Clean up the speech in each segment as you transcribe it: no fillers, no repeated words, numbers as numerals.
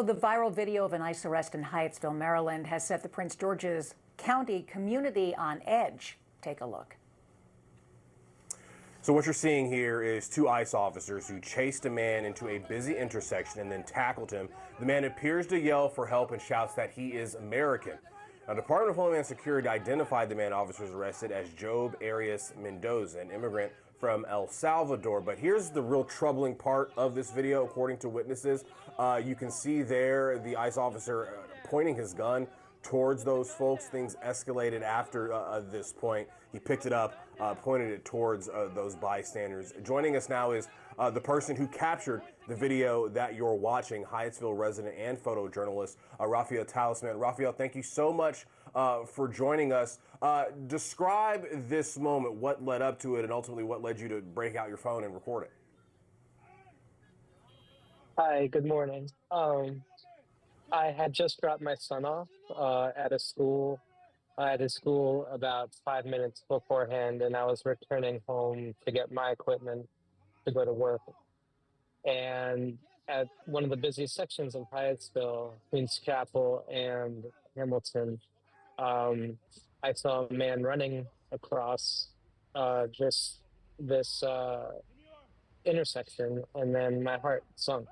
So the viral video of an ICE arrest in Hyattsville, Maryland has set the Prince George's County community on edge. Take a look. So what you're seeing here is two ICE officers who chased a man into a busy intersection and then tackled him. The man appears to yell for help and shouts that he is American. Now, the Department of Homeland Security identified the man officers arrested as Job Arias Mendoza, an immigrant from El Salvador. But here's the real troubling part of this video, according to witnesses. You can see there the ICE officer pointing his gun towards those folks. Things escalated after this point. He picked it up, pointed it towards those bystanders. Joining us now is the person who captured the video that you're watching, Hyattsville resident and photojournalist Raphael Talisman. Raphael, thank you so much for joining us. Describe this moment, what led up to it, and ultimately what led you to break out your phone and record it. Hi, good morning. I had just dropped my son off at his school about 5 minutes beforehand, and I was returning home to get my equipment to go to work. And at one of the busiest sections of Hyattsville, Queens Chapel and Hamilton, I saw a man running across this intersection, and then my heart sunk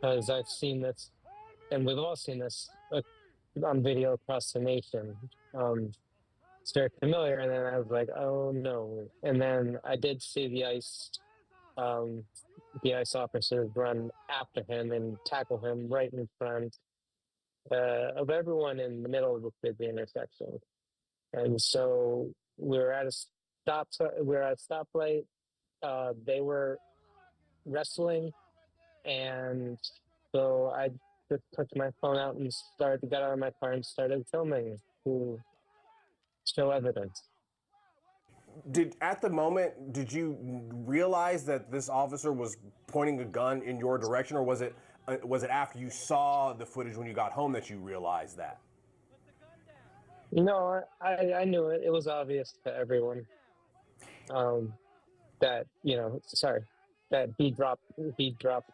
because I've seen this, and we've all seen this on video across the nation. It's very familiar, and then I was like, oh no. And then I did see the ICE officers run after him and tackle him right in front of everyone in the middle of the busy intersection. And so we were at a stoplight. They were wrestling, and so I just took my phone out and got out of my car and started filming to show evidence. At the moment, did you realize that this officer was pointing a gun in your direction, or was it after you saw the footage when you got home that you realized that? No, I knew it. It was obvious to everyone that that he dropped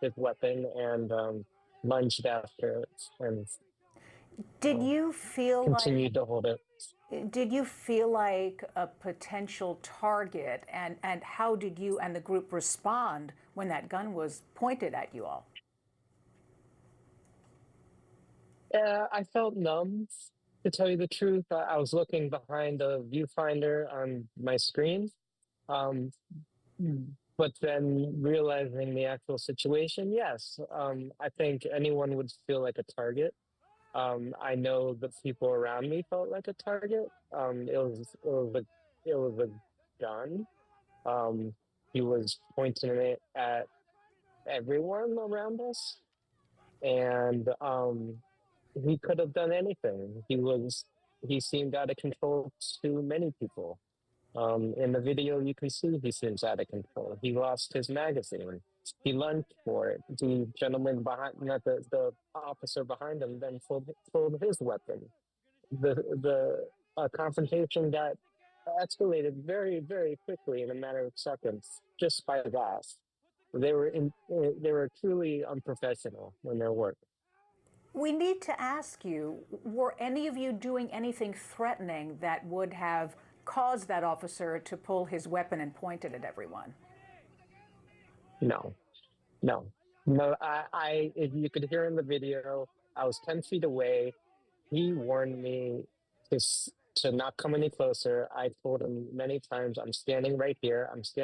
his weapon and lunged after it and Did you feel continued to hold it. Did you feel like a potential target, and how did you and the group respond when that gun was pointed at you all? I felt numb, to tell you the truth. I was looking behind a viewfinder on my screen, but then realizing the actual situation, yes, I think anyone would feel like a target. I know the people around me felt like a target. It was a gun. He was pointing it at everyone around us, and he could have done anything. He seemed out of control to many people. In the video, you can see he seems out of control. He lost his magazine. He lunged for it. The gentleman behind, the officer behind him, then pulled his weapon. The confrontation got escalated very, very quickly in a matter of seconds, just by that. They were truly unprofessional in their work. We need to ask you, were any of you doing anything threatening that would have caused that officer to pull his weapon and point it at everyone? No. If you could hear in the video, I was 10 feet away. He warned me to not come any closer. I told him many times, I'm standing right here. As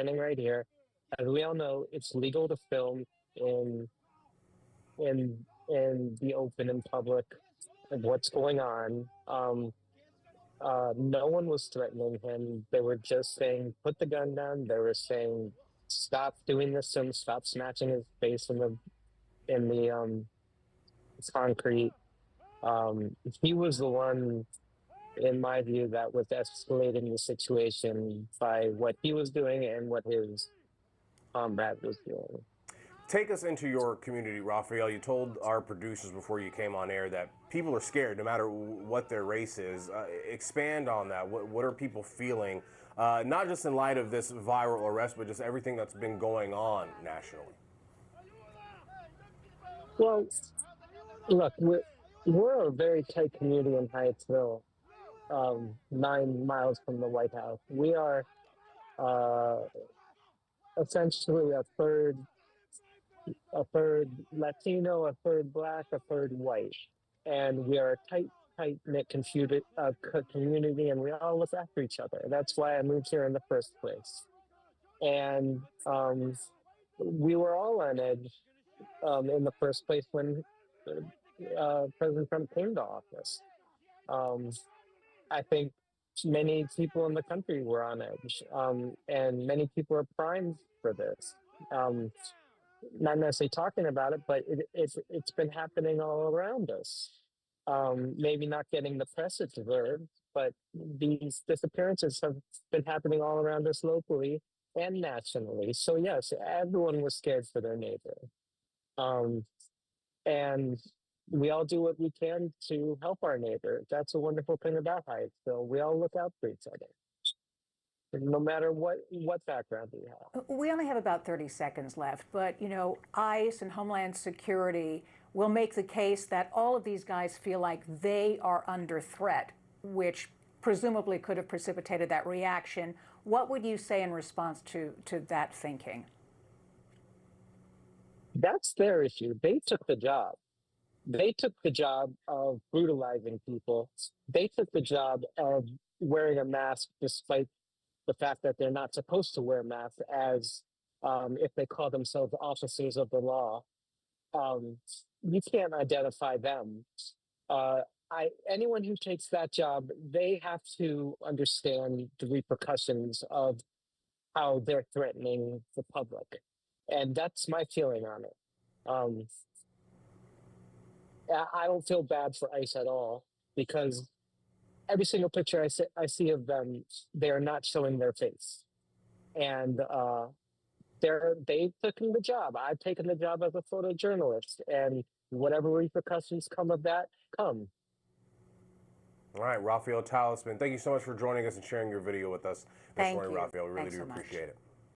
we all know, it's legal to film in the open in public of what's going on. No one was threatening him. They were just saying, put the gun down. They were saying, stop doing this to him, stop smashing his face in the concrete. He was the one, in my view, that was escalating the situation by what he was doing and what his comrade was doing. Take us into your community, Raphael. You told our producers before you came on air that people are scared no matter what their race is. Expand on that. What are people feeling, not just in light of this viral arrest, but just everything that's been going on nationally? Well, Look, we're a very tight community in Hyattsville, 9 miles from the White House. We are uh, essentially a third Latino, a third Black, a third white, and we are a tight knit community, and we all look after each other. That's why I moved here in the first place, and we were all on edge in the first place when President Trump came to office. Um, I think many people in the country were on edge, and many people are primed for this. Um, Not necessarily talking about it, but it's been happening all around us. Maybe not getting the press it deserves, but these disappearances have been happening all around us locally and nationally. So yes, everyone was scared for their neighbor, um, and we all do what we can to help our neighbor. That's a wonderful thing about Hyattsville. We all look out for each other, no matter what background we have. We only have about 30 seconds left, but you know, ICE and Homeland Security will make the case that all of these guys feel like they are under threat, which presumably could have precipitated that reaction. What would you say in response to that thinking? That's their issue. They took the job. They took the job of brutalizing people. They took the job of wearing a mask despite the fact that they're not supposed to wear masks, as if they call themselves officers of the law. Um, you can't identify them. Uh, Anyone who takes that job, they have to understand the repercussions of how they're threatening the public, and that's my feeling on it. Um, I don't feel bad for ICE at all because every single picture I see of them, they are not showing their face, and they've taken the job. I've taken the job as a photojournalist, and whatever repercussions come of that, come. All right, Raphael Talisman, thank you so much for joining us and sharing your video with us this Thank morning, you. Raphael. We really Thanks do so much. appreciate it.